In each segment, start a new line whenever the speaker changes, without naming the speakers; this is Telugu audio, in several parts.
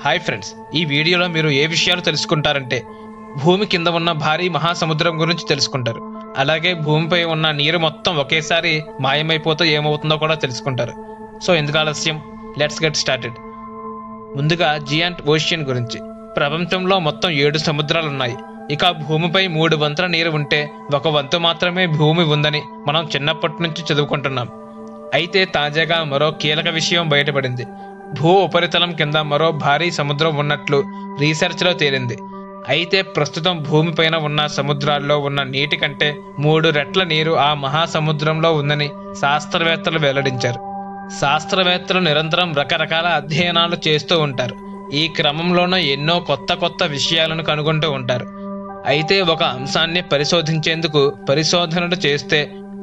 హాయ్ ఫ్రెండ్స్, ఈ వీడియోలో మీరు ఏ విషయాలు తెలుసుకుంటారంటే భూమి కింద ఉన్న భారీ మహాసముద్రం గురించి తెలుసుకుంటారు. అలాగే భూమిపై ఉన్న నీరు మొత్తం ఒకేసారి మాయమైపోతే ఏమవుతుందో కూడా తెలుసుకుంటారు. సో ఎందుకు ఆలస్యం, లెట్స్ గెట్ స్టార్టెడ్. ముందుగా జియాంట్ ఓషియన్ గురించి. ప్రపంచంలో మొత్తం 7 సముద్రాలు ఉన్నాయి. ఇక భూమిపై 3 వంతుల నీరు ఉంటే 1 వంతు మాత్రమే భూమి ఉందని మనం చిన్నప్పటి నుంచి చదువుకుంటున్నాం. అయితే తాజాగా మరో కీలక విషయం బయటపడింది. భూ ఉపరితలం కింద మరో భారీ సముద్రం ఉన్నట్లు రీసెర్చ్లో తేలింది. అయితే ప్రస్తుతం భూమిపైన ఉన్న సముద్రాల్లో ఉన్న నీటి కంటే 3 రెట్ల నీరు ఆ మహాసముద్రంలో ఉందని శాస్త్రవేత్తలు వెల్లడించారు. శాస్త్రవేత్తలు నిరంతరం రకరకాల అధ్యయనాలు చేస్తూ ఉంటారు. ఈ క్రమంలోనూ ఎన్నో కొత్త విషయాలను కనుగొంటూ ఉంటారు. అయితే ఒక అంశాన్ని పరిశోధించేందుకు పరిశోధనలు చేస్తే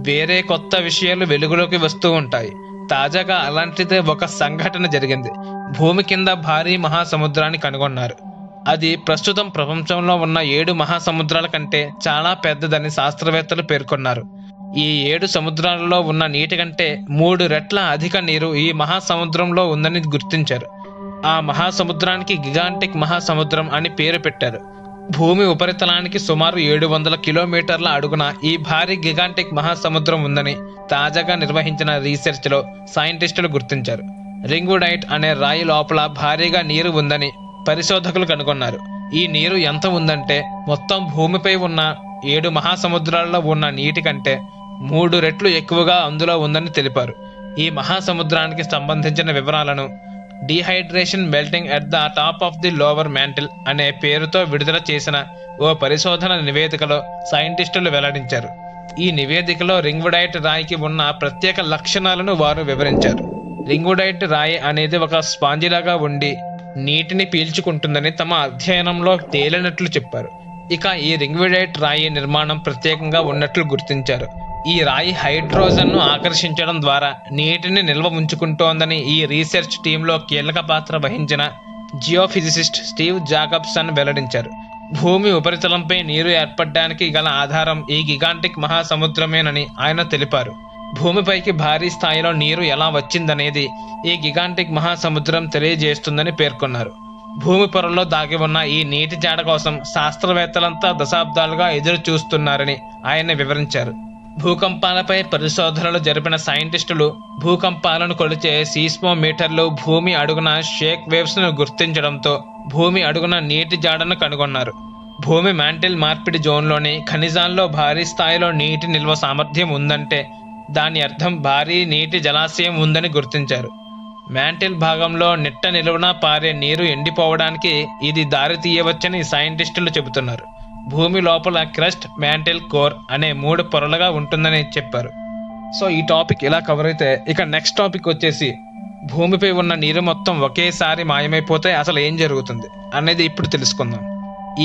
వేరే కొత్త విషయాలు వెలుగులోకి వస్తూ ఉంటాయి. తాజాగా అలాంటిదే ఒక సంఘటన జరిగింది. భూమి కింద భారీ మహాసముద్రాన్ని కనుగొన్నారు. అది ప్రస్తుతం ప్రపంచంలో ఉన్న 7 మహాసముద్రాల కంటే చాలా పెద్దదని శాస్త్రవేత్తలు పేర్కొన్నారు. ఈ 7 సముద్రాలలో ఉన్న నీటి కంటే 3 రెట్ల అధిక నీరు ఈ మహాసముద్రంలో ఉందని గుర్తించారు. ఆ మహాసముద్రానికి గిగాంటిక్ మహాసముద్రం అని పేరు పెట్టారు. భూమి ఉపరితలానికి సుమారు 700 కిలోమీటర్ల అడుగున ఈ భారీ గిగాంటిక్ మహాసముద్రం ఉందని తాజాగా నిర్వహించిన రీసెర్చ్లో సైంటిస్టులు గుర్తించారు. రింగ్వుడైట్ అనే రాయి లోపల భారీగా నీరు ఉందని పరిశోధకులు కనుగొన్నారు. ఈ నీరు ఎంత ఉందంటే మొత్తం భూమిపై ఉన్న 7 మహాసముద్రాల్లో ఉన్న నీటి కంటే 3 రెట్లు ఎక్కువగా అందులో ఉందని తెలిపారు. ఈ మహాసముద్రానికి సంబంధించిన వివరాలను dehydration melting at the top of the lower mantle అనే పేరుతో విడుదల చేసిన ఓ పరిశోధన నివేదికలో సైంటిస్టులు వెల్లడించారు. ఈ నివేదికలో రింగ్వుడైట్ రాయికి ఉన్న ప్రత్యేక లక్షణాలను వారు వివరించారు. రింగ్వుడైట్ రాయి అనేది ఒక స్పాంజిలాగా ఉండి నీటిని పీల్చుకుంటుందని తమ అధ్యయనంలో తేలినట్లు చెప్పారు. ఇక ఈ రింగ్వుడైట్ రాయి నిర్మాణం ప్రత్యేకంగా ఉన్నట్లు గుర్తించారు. ఈ రాయి హైడ్రోజన్ను ఆకర్షించడం ద్వారా నీటిని నిల్వ ఉంచుకుంటోందని ఈ రీసెర్చ్ టీంలో కీలక పాత్ర వహించిన జియోఫిజిసిస్ట్ స్టీవ్ జాకబ్సన్ వెల్లడించారు. భూమి ఉపరితలంపై నీరు ఏర్పడడానికి గల ఆధారం ఈ గిగాంటిక్ మహాసముద్రమేనని ఆయన తెలిపారు. భూమిపైకి భారీ స్థాయిలో నీరు ఎలా వచ్చిందనేది ఈ గిగాంటిక్ మహాసముద్రం తెలియజేస్తుందని పేర్కొన్నారు. భూమి పొరలో దాగి ఉన్న ఈ నీటి జాడ కోసం శాస్త్రవేత్తలంతా దశాబ్దాలుగా ఎదురు చూస్తున్నారని ఆయన వివరించారు. భూకంపాలపై పరిశోధనలు జరిపిన సైంటిస్టులు భూకంపాలను కొలిచే సీస్మోమీటర్లు భూమి అడుగున షేక్ వేవ్స్ ను గుర్తించడంతో భూమి అడుగున నీటి జాడను కనుగొన్నారు. భూమి మ్యాంటిల్ మార్పిడి జోన్లోని ఖనిజాల్లో భారీ స్థాయిలో నీటి నిల్వ సామర్థ్యం ఉందంటే దాని అర్థం భారీ నీటి జలాశయం ఉందని గుర్తించారు. మ్యాంటిల్ భాగంలో నిట్ట నిలువున పారే నీరు ఎండిపోవడానికి ఇది దారి తీయవచ్చని సైంటిస్టులు చెబుతున్నారు. భూమి లోపల క్రస్ట్, మ్యాంటిల్, కోర్ అనే 3 పొరలుగా ఉంటుందని చెప్పారు. సో ఈ టాపిక్ ఇలా కవర్ అయితే ఇక నెక్స్ట్ టాపిక్ వచ్చేసి భూమిపై ఉన్న నీరు మొత్తం ఒకేసారి మాయమైపోతే అసలు ఏం జరుగుతుంది అనేది ఇప్పుడు తెలుసుకుందాం.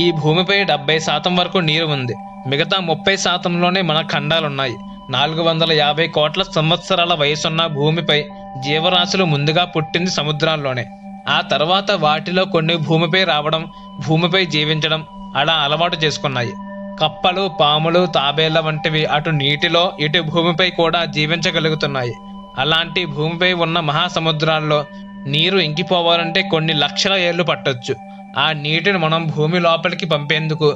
ఈ భూమిపై 70% వరకు నీరు ఉంది. మిగతా 30%లోనే మన ఖండాలున్నాయి. 450 కోట్ల సంవత్సరాల వయసున్న భూమిపై జీవరాశులు ముందుగా పుట్టింది సముద్రాల్లోనే. ఆ తర్వాత వాటిలో కొన్ని భూమిపై రావడం, భూమిపై జీవించడం అలా అలవాటు చేసుకున్నాయి. కప్పలు, పాములు, తాబేళ్ల వంటివి అటు నీటిలో ఇటు భూమిపై కూడా జీవించగలుగుతున్నాయి. అలాంటి భూమిపై ఉన్న మహాసముద్రాల్లో నీరు ఇంకిపోవాలంటే కొన్ని లక్షల ఏళ్లు పట్టొచ్చు. ఆ నీటిని మనం భూమి లోపలికి పంపేందుకు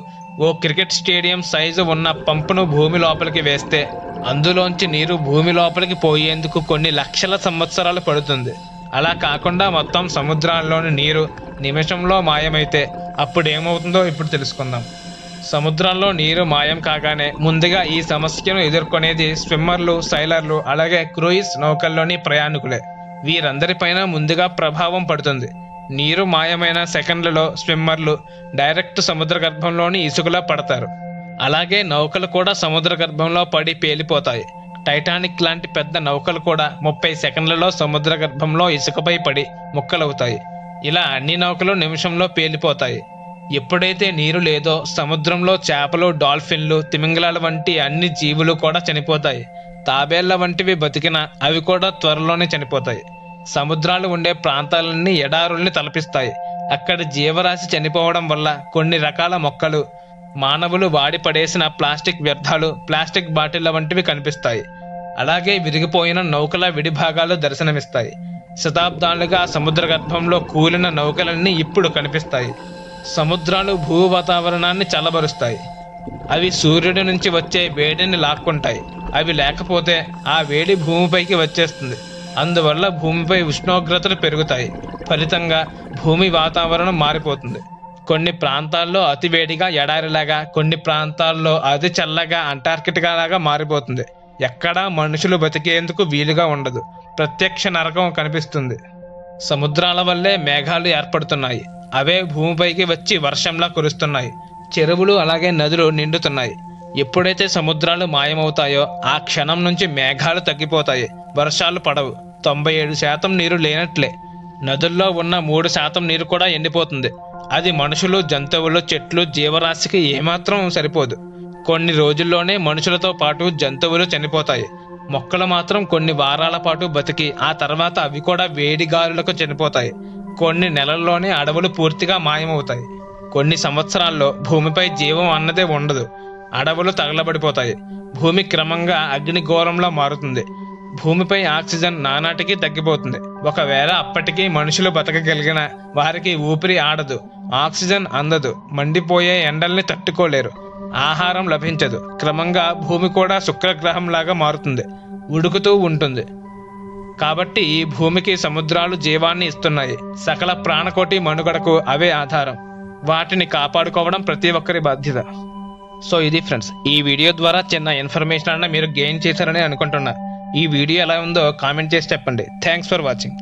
ఓ క్రికెట్ స్టేడియం సైజు ఉన్న పంపును భూమి లోపలికి వేస్తే అందులోంచి నీరు భూమి లోపలికి పోయేందుకు కొన్ని లక్షల సంవత్సరాలు పడుతుంది. అలా కాకుండా మొత్తం సముద్రాల్లోని నీరు నిమిషంలో మాయమైతే అప్పుడు ఏమవుతుందో ఇప్పుడు తెలుసుకుందాం. సముద్రంలో నీరు మాయం కాగానే ముందుగా ఈ సమస్యను ఎదుర్కొనేది స్విమ్మర్లు, సైలర్లు, అలాగే క్రూయిజ్ నౌకల్లోని ప్రయాణికులే. వీరందరిపైన ముందుగా ప్రభావం పడుతుంది. నీరు మాయమైన సెకండ్లలో స్విమ్మర్లు డైరెక్ట్ సముద్ర గర్భంలోని ఇసుకలో పడతారు. అలాగే నౌకలు కూడా సముద్ర గర్భంలో పడి పేలిపోతాయి. టైటానిక్ లాంటి పెద్ద నౌకలు కూడా 30 సెకండ్లలో సముద్ర గర్భంలో ఇసుకపై పడి ముక్కలవుతాయి. ఇలా అన్ని నౌకలు నిమిషంలో పేలిపోతాయి. ఎప్పుడైతే నీరు లేదో సముద్రంలో చేపలు, డాల్ఫిన్లు, తిమింగలాల వంటి అన్ని జీవులు కూడా చనిపోతాయి. తాబేళ్ల వంటివి బతికినా అవి కూడా త్వరలోనే చనిపోతాయి. సముద్రాలు ఉండే ప్రాంతాలన్నీ ఎడారుల్ని తలపిస్తాయి. అక్కడ జీవరాశి చనిపోవడం వల్ల కొన్ని రకాల మొక్కలు, మానవులు వాడి పడేసిన ప్లాస్టిక్ వ్యర్థాలు, ప్లాస్టిక్ బాటిళ్ల వంటివి కనిపిస్తాయి. అలాగే విరిగిపోయిన నౌకల విడిభాగాలు దర్శనమిస్తాయి. శతాబ్దాలుగా సముద్ర గర్భంలో కూలిన నౌకలన్నీ ఇప్పుడు కనిపిస్తాయి. సముద్రాలు భూ వాతావరణాన్ని చల్లబరుస్తాయి. అవి సూర్యుడి నుంచి వచ్చే వేడిని లాక్కుంటాయి. అవి లేకపోతే ఆ వేడి భూమిపైకి వచ్చేస్తుంది. అందువల్ల భూమిపై ఉష్ణోగ్రతలు పెరుగుతాయి. ఫలితంగా భూమి వాతావరణం మారిపోతుంది. కొన్ని ప్రాంతాల్లో అతి వేడిగా ఎడారిలాగా, కొన్ని ప్రాంతాల్లో అతి చల్లగా అంటార్కిటికా లాగా మారిపోతుంది. ఎక్కడా మనుషులు బతికేందుకు వీలుగా ఉండదు. ప్రత్యక్ష నరకం కనిపిస్తుంది. సముద్రాల వల్లే మేఘాలు ఏర్పడుతున్నాయి. అవే భూమిపైకి వచ్చి వర్షంలా కురుస్తున్నాయి. చెరువులు అలాగే నదులు నిండుతున్నాయి. ఎప్పుడైతే సముద్రాలు మాయమవుతాయో ఆ క్షణం నుంచి మేఘాలు తగ్గిపోతాయి. వర్షాలు పడవు. 97% నీరు లేనట్లే. నదుల్లో ఉన్న 3% నీరు కూడా ఎండిపోతుంది. అది మనుషులు, జంతువులు, చెట్లు, జీవరాశికి ఏమాత్రం సరిపోదు. కొన్ని రోజుల్లోనే మనుషులతో పాటు జంతువులు చనిపోతాయి. మొక్కలు మాత్రం కొన్ని వారాల పాటు బతికి ఆ తర్వాత అవి కూడా వేడిగాలులకు చనిపోతాయి. కొన్ని నెలల్లోనే అడవులు పూర్తిగా మాయమవుతాయి. కొన్ని సంవత్సరాల్లో భూమిపై జీవం అన్నదే ఉండదు. అడవులు తగలబడిపోతాయి. భూమి క్రమంగా అగ్నిగోళంలా మారుతుంది. భూమిపై ఆక్సిజన్ నానాటికి తగ్గిపోతుంది. ఒకవేళ అప్పటికీ మనుషులు బతకగలిగిన వారికి ఊపిరి ఆడదు, ఆక్సిజన్ అందదు, మండిపోయే ఎండల్ని తట్టుకోలేరు, ఆహారం లభించదు. క్రమంగా భూమి కూడా శుక్రగ్రహంలాగా మారుతుంది, ఉడుకుతూ ఉంటుంది. కాబట్టి ఈ భూమికి సముద్రాలు జీవాన్ని ఇస్తున్నాయి. సకల ప్రాణకోటి మనుగడకు అవే ఆధారం. వాటిని కాపాడుకోవడం ప్రతి ఒక్కరి బాధ్యత. సో ఇది ఫ్రెండ్స్, ఈ వీడియో ద్వారా చిన్న ఇన్ఫర్మేషన్ అన్న మీరు గెయిన్ చేశారని అనుకుంటున్నా. ఈ వీడియో ఎలా ఉందో కామెంట్ చేసి చెప్పండి. Thanks for watching.